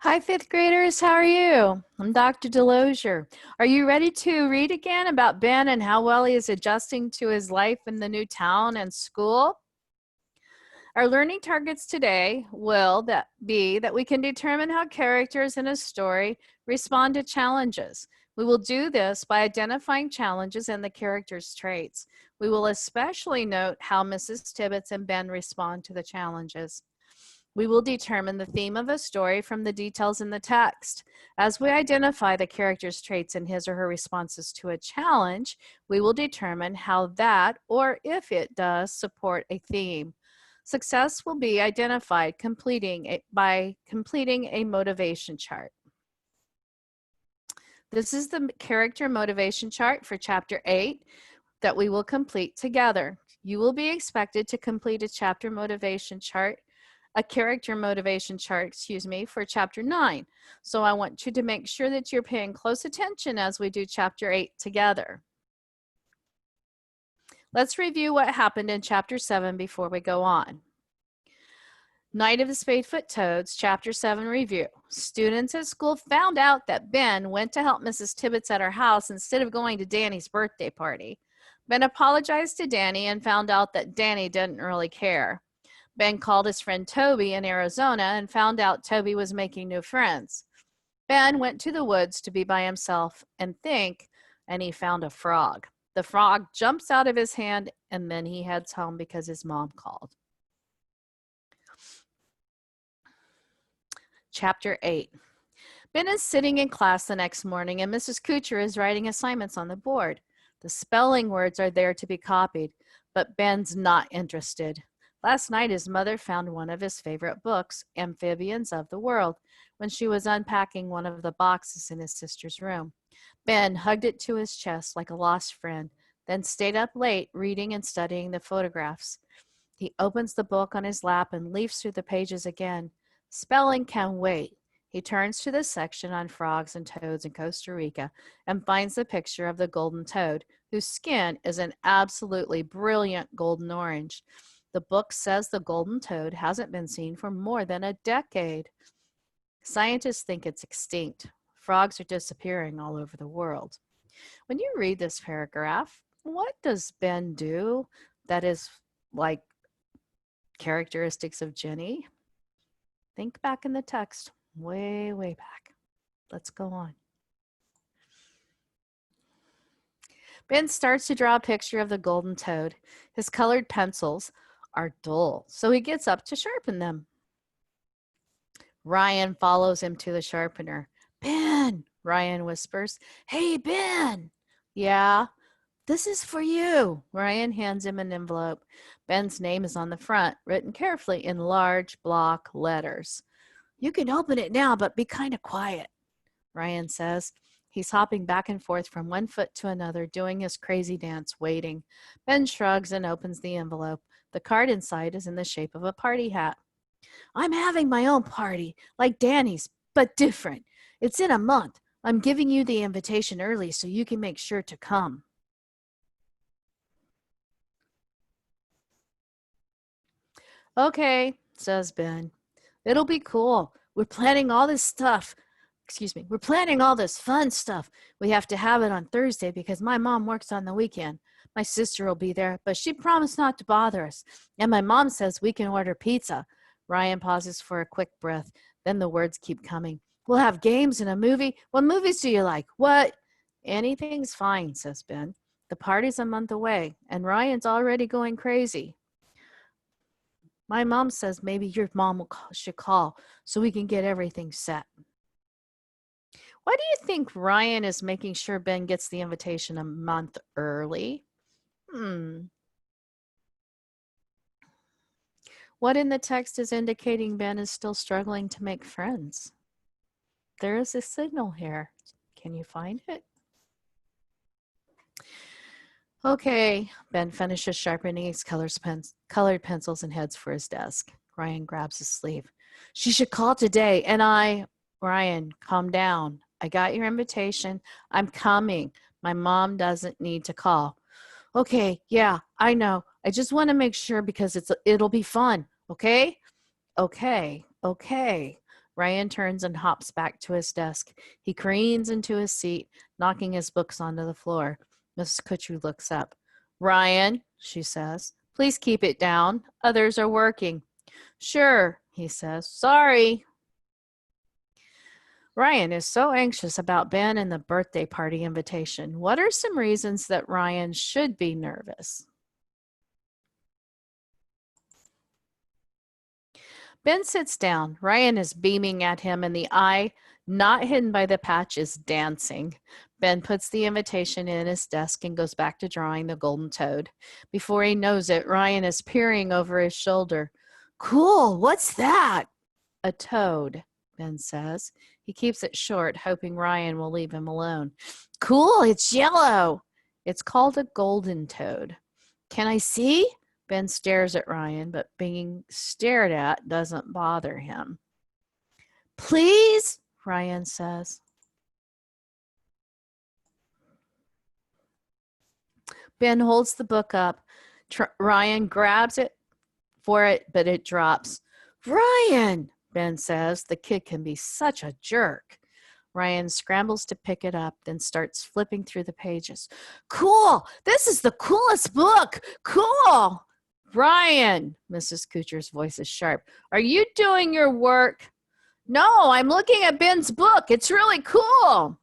Hi, fifth graders. How are you? I'm Dr. Delosier. Are you ready to read again about Ben and how well he is adjusting to his life in the new town and school? Our learning targets today will be that we can determine how characters in a story respond to challenges. We will do this by identifying challenges and the characters' traits. We will especially note how Mrs. Tibbets and Ben respond to the challenges. We will determine the theme of a story from the details in the text. As we identify the character's traits in his or her responses to a challenge, we will determine how that, or if it does, support a theme. Success will be identified by completing a motivation chart. This is the character motivation chart for Chapter 8 that we will complete together. You will be expected to complete a character motivation chart, for Chapter 9. So I want you to make sure that you're paying close attention as we do Chapter 8 together. Let's review what happened in Chapter 7 before we go on. Night of the Spadefoot Toads, Chapter 7 review. Students at school found out that Ben went to help Mrs. Tibbets at her house instead of going to Danny's birthday party. Ben apologized to Danny and found out that Danny didn't really care. Ben called his friend Toby in Arizona and found out Toby was making new friends. Ben went to the woods to be by himself and think, and he found a frog. The frog jumps out of his hand and then he heads home because his mom called. Chapter 8. Ben is sitting in class the next morning and Mrs. Kuchar is writing assignments on the board. The spelling words are there to be copied, but Ben's not interested. Last night, his mother found one of his favorite books, Amphibians of the World, when she was unpacking one of the boxes in his sister's room. Ben hugged it to his chest like a lost friend, then stayed up late reading and studying the photographs. He opens the book on his lap and leafs through the pages again. Spelling can wait. He turns to the section on frogs and toads in Costa Rica and finds the picture of the golden toad, whose skin is an absolutely brilliant golden orange. The book says the golden toad hasn't been seen for more than a decade. Scientists think it's extinct. Frogs are disappearing all over the world. When you read this paragraph, what does Ben do that is like characteristics of Jenny? Think back in the text, way, way back. Let's go on. Ben starts to draw a picture of the golden toad. His colored pencils are dull, so he gets up to sharpen them. Ryan follows him to the sharpener. Ben, Ryan whispers. Hey, Ben. Yeah, this is for you. Ryan hands him an envelope. Ben's name is on the front, written carefully in large block letters. You can open it now, but be kind of quiet, Ryan says. He's hopping back and forth from one foot to another, doing his crazy dance, waiting. Ben shrugs and opens the envelope. The card inside is in the shape of a party hat. I'm having my own party, like Danny's, but different. It's in a month. I'm giving you the invitation early so you can make sure to come. Okay, says Ben. It'll be cool. We're planning all this fun stuff. We have to have it on Thursday because my mom works on the weekend. My sister will be there, but she promised not to bother us. And my mom says we can order pizza. Ryan pauses for a quick breath. Then the words keep coming. We'll have games and a movie. What movies do you like? What? Anything's fine, says Ben. The party's a month away, and Ryan's already going crazy. My mom says maybe your mom should call so we can get everything set. Why do you think Ryan is making sure Ben gets the invitation a month early? What in the text is indicating Ben is still struggling to make friends? There is a signal here. Can you find it? Okay, Ben finishes sharpening his colored pencils and heads for his desk. Ryan grabs his sleeve. She should call today, and Ryan, calm down. I got your invitation. I'm coming. My mom doesn't need to call. Okay, yeah, I know. I just want to make sure because it'll be fun, okay? Okay. Ryan turns and hops back to his desk. He careens into his seat, knocking his books onto the floor. Mrs. Kutcher looks up. Ryan, she says, please keep it down. Others are working. Sure, he says. Sorry. Ryan is so anxious about Ben and the birthday party invitation. What are some reasons that Ryan should be nervous? Ben sits down. Ryan is beaming at him, and the eye, not hidden by the patch, is dancing. Ben puts the invitation in his desk and goes back to drawing the golden toad. Before he knows it, Ryan is peering over his shoulder. Cool, what's that? A toad, Ben says. He keeps it short, hoping Ryan will leave him alone. Cool, it's yellow. It's called a golden toad. Can I see? Ben stares at Ryan, but being stared at doesn't bother him. Please, Ryan says. Ben holds the book up. Ryan grabs it for it, but it drops. Ryan, Ben says. The kid can be such a jerk. Ryan scrambles to pick it up, then starts flipping through the pages. Cool! This is the coolest book! Cool! Ryan, Mrs. Kucher's voice is sharp. Are you doing your work? No, I'm looking at Ben's book. It's really cool.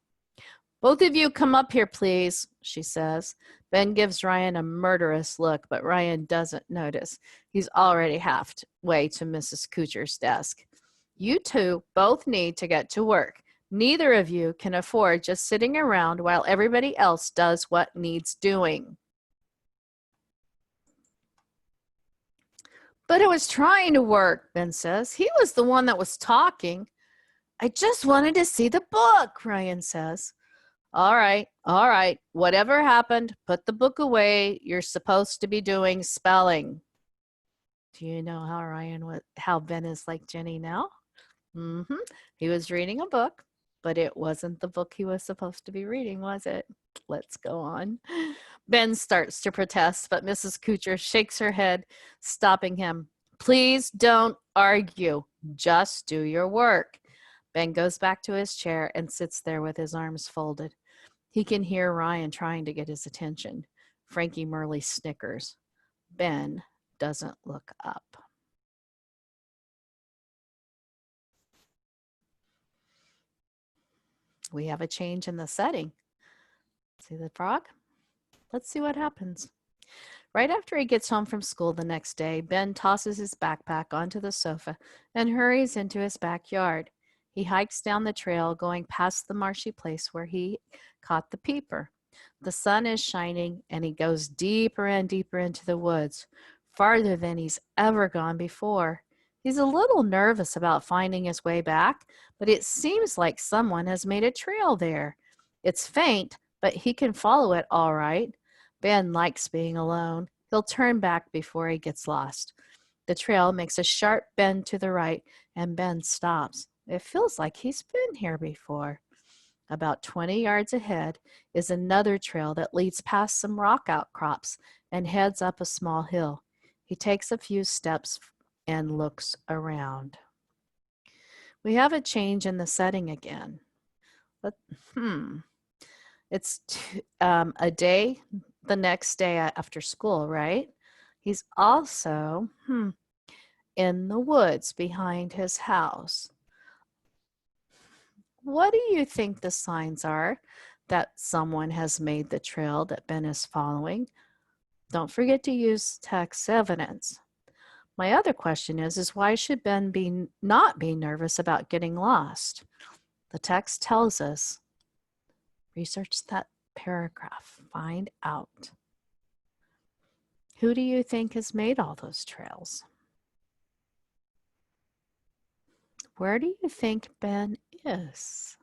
Both of you come up here, please, she says. Ben gives Ryan a murderous look, but Ryan doesn't notice. He's already halfway to Mrs. Kucher's desk. You two both need to get to work. Neither of you can afford just sitting around while everybody else does what needs doing. But it was trying to work, Ben says. He was the one that was talking. I just wanted to see the book, Ryan says. All right. Whatever happened, put the book away. You're supposed to be doing spelling. Do you know how Ben is like Jenny now? He was reading a book, but it wasn't the book he was supposed to be reading, was it? Let's go on. Ben starts to protest, but Mrs. Kucher shakes her head, stopping him. Please don't argue. Just do your work. Ben goes back to his chair and sits there with his arms folded. He can hear Ryan trying to get his attention. Frankie Murley snickers. Ben doesn't look up. We have a change in the setting. See the frog? Let's see what happens. Right after he gets home from school the next day, Ben tosses his backpack onto the sofa and hurries into his backyard. He hikes down the trail, going past the marshy place where he caught the peeper. The sun is shining, and he goes deeper and deeper into the woods, farther than he's ever gone before. He's a little nervous about finding his way back, but it seems like someone has made a trail there. It's faint, but he can follow it all right. Ben likes being alone. He'll turn back before he gets lost. The trail makes a sharp bend to the right, and Ben stops. It feels like he's been here before. About 20 yards ahead is another trail that leads past some rock outcrops and heads up a small hill. He takes a few steps and looks around. We have a change in the setting again. It's a day, the next day after school, right? He's also in the woods behind his house. What do you think the signs are that someone has made the trail that Ben is following? Don't forget to use text evidence. My other question is why should Ben not be nervous about getting lost? The text tells us. Research that paragraph. Find out. Who do you think has made all those trails? Where do you think Ben is?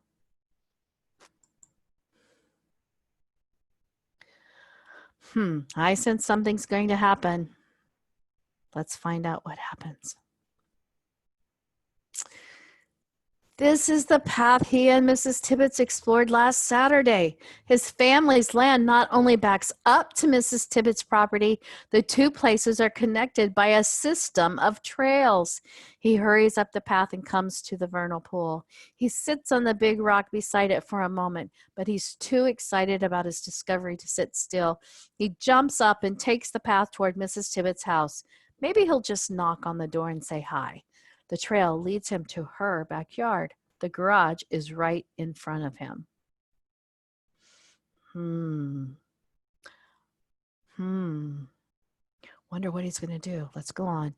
I sense something's going to happen. Let's find out what happens. This is the path he and Mrs. Tibbets explored last Saturday. His family's land not only backs up to Mrs. Tibbets' property, the two places are connected by a system of trails. He hurries up the path and comes to the vernal pool. He sits on the big rock beside it for a moment, but he's too excited about his discovery to sit still. He jumps up and takes the path toward Mrs. Tibbets' house. Maybe he'll just knock on the door and say hi. The trail leads him to her backyard. The garage is right in front of him. Wonder what he's going to do. Let's go on.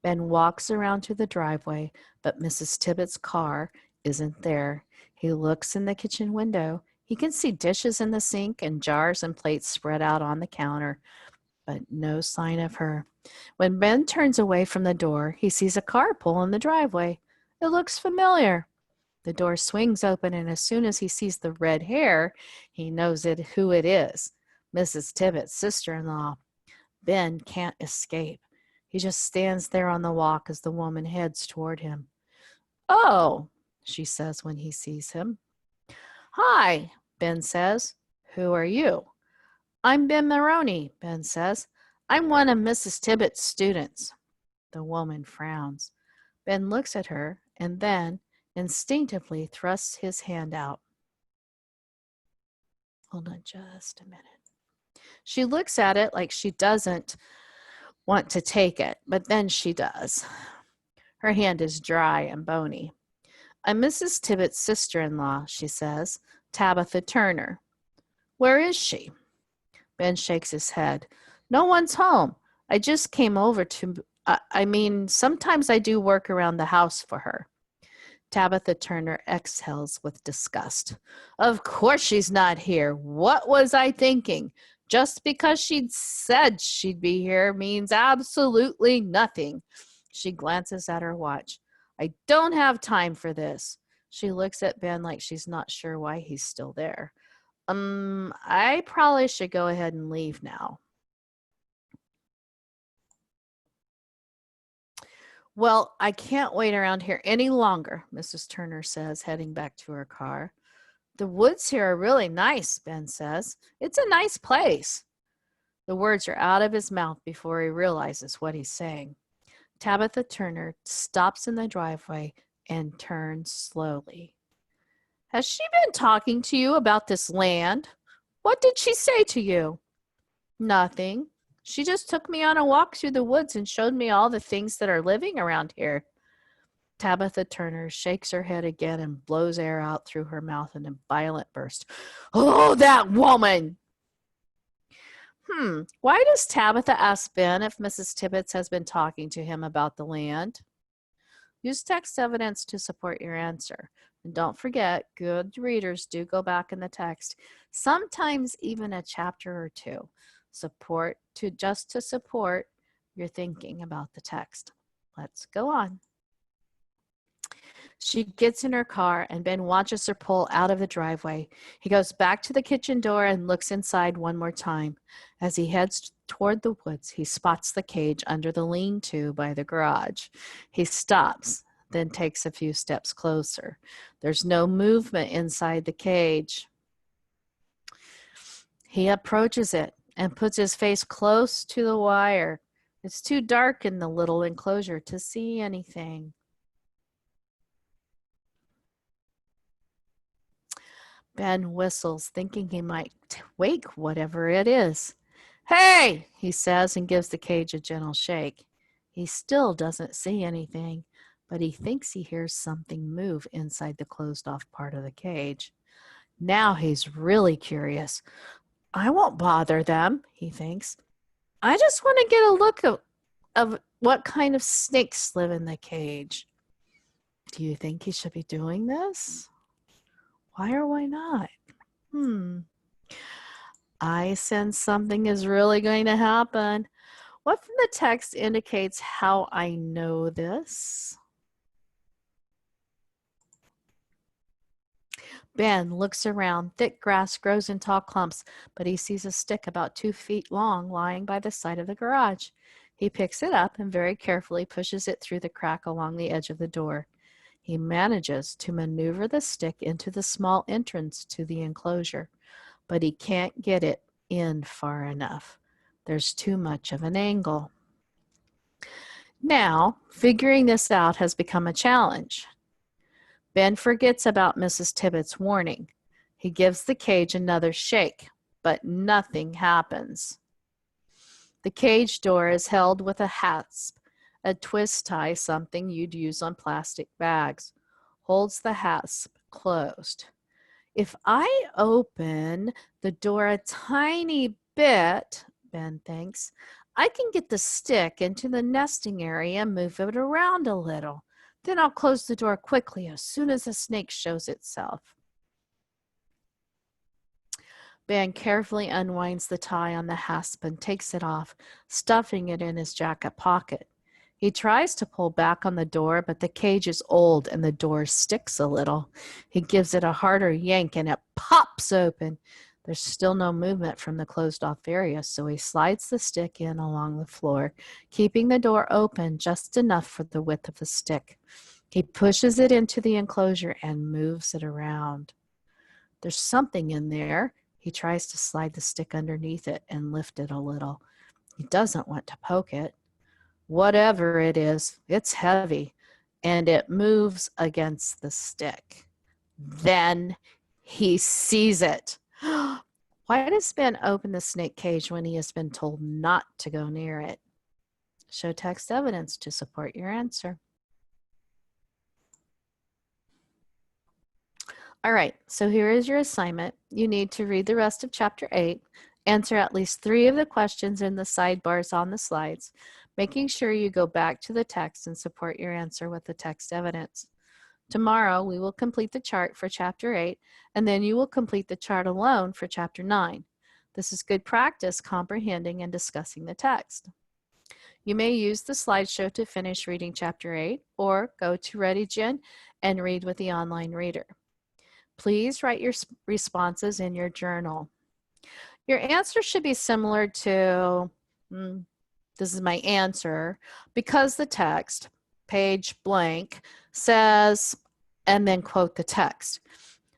Ben walks around to the driveway, but Mrs. Tibbets' car isn't there. He looks in the kitchen window. He can see dishes in the sink and jars and plates spread out on the counter, but no sign of her. When Ben turns away from the door, he sees a car pull in the driveway. It looks familiar. The door swings open, and as soon as he sees the red hair, he knows who it is. Mrs. Tibbets' sister-in-law. Ben can't escape. He just stands there on the walk as the woman heads toward him. "Oh," she says when he sees him. "Hi," Ben says. "Who are you?" "I'm Ben Maroney," Ben says. "I'm one of Mrs. Tibbets' students." The woman frowns. Ben looks at her and then instinctively thrusts his hand out. Hold on just a minute. She looks at it like she doesn't want to take it, but then she does. Her hand is dry and bony. "I'm Mrs. Tibbets' sister-in-law," she says, "Tabitha Turner." "Where is she?" Ben shakes his head. "No one's home. I just came over to, sometimes I do work around the house for her." Tabitha Turner exhales with disgust. "Of course she's not here. What was I thinking? Just because she'd said she'd be here means absolutely nothing." She glances at her watch. "I don't have time for this." She looks at Ben like she's not sure why he's still there. I probably should go ahead and leave now." "Well, I can't wait around here any longer," Mrs. Turner says, heading back to her car. "The woods here are really nice," Ben says. "It's a nice place." The words are out of his mouth before he realizes what he's saying. Tabitha Turner stops in the driveway and turns slowly. "Has she been talking to you about this land? What did she say to you?" "Nothing. She just took me on a walk through the woods and showed me all the things that are living around here." Tabitha Turner shakes her head again and blows air out through her mouth in a violent burst. "Oh, that woman!" Why does Tabitha ask Ben if Mrs. Tibbets has been talking to him about the land? Use text evidence to support your answer. And don't forget, good readers do go back in the text, sometimes even a chapter or two, just to support your thinking about the text. Let's go on. She gets in her car and Ben watches her pull out of the driveway. He goes back to the kitchen door and looks inside one more time. As he heads toward the woods, he spots the cage under the lean-to by the garage. He stops, then takes a few steps closer. There's no movement inside the cage. He approaches it and puts his face close to the wire. It's too dark in the little enclosure to see anything. Ben whistles, thinking he might wake whatever it is. "Hey," he says, and gives the cage a gentle shake. He still doesn't see anything, but he thinks he hears something move inside the closed-off part of the cage. Now he's really curious. "I won't bother them," he thinks. "I just want to get a look of what kind of snakes live in the cage." Do you think he should be doing this? Why or why not? I sense something is really going to happen. What from the text indicates how I know this? Ben looks around. Thick grass grows in tall clumps, but he sees a stick about 2 feet long lying by the side of the garage. He picks it up and very carefully pushes it through the crack along the edge of the door. He manages to maneuver the stick into the small entrance to the enclosure, but he can't get it in far enough. There's too much of an angle. Now, figuring this out has become a challenge. Ben forgets about Mrs. Tibbetts' warning. He gives the cage another shake, but nothing happens. The cage door is held with a hasp, a twist tie, something you'd use on plastic bags, holds the hasp closed. If I open the door a tiny bit, Ben thinks, I can get the stick into the nesting area and move it around a little. Then I'll close the door quickly as soon as the snake shows itself. Ben carefully unwinds the tie on the hasp and takes it off, stuffing it in his jacket pocket. He tries to pull back on the door, but the cage is old and the door sticks a little. He gives it a harder yank and it pops open. There's still no movement from the closed-off area, so he slides the stick in along the floor, keeping the door open just enough for the width of the stick. He pushes it into the enclosure and moves it around. There's something in there. He tries to slide the stick underneath it and lift it a little. He doesn't want to poke it. Whatever it is, it's heavy, and it moves against the stick. Then he sees it. Why does Ben open the snake cage when he has been told not to go near it? Show text evidence to support your answer. All right, so here is your assignment. You need to read the rest of Chapter 8, answer at least 3 of the questions in the sidebars on the slides, making sure you go back to the text and support your answer with the text evidence. Tomorrow, we will complete the chart for Chapter 8, and then you will complete the chart alone for Chapter 9. This is good practice comprehending and discussing the text. You may use the slideshow to finish reading Chapter 8, or go to ReadyGen and read with the online reader. Please write your responses in your journal. Your answer should be similar to, this is my answer, because the text, page blank, says, and then quote the text.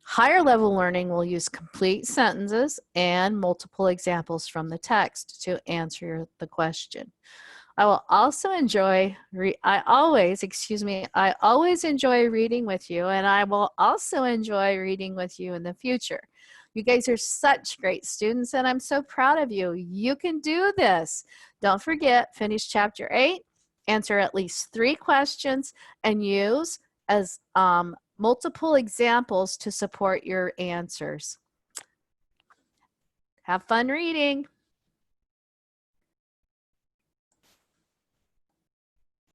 Higher level learning will use complete sentences and multiple examples from the text to answer the question. I always enjoy reading with you, and I will also enjoy reading with you in the future. You guys are such great students, and I'm so proud of you. You can do this. Don't forget, finish Chapter 8, answer at least 3 questions, and use as multiple examples to support your answers. Have fun reading.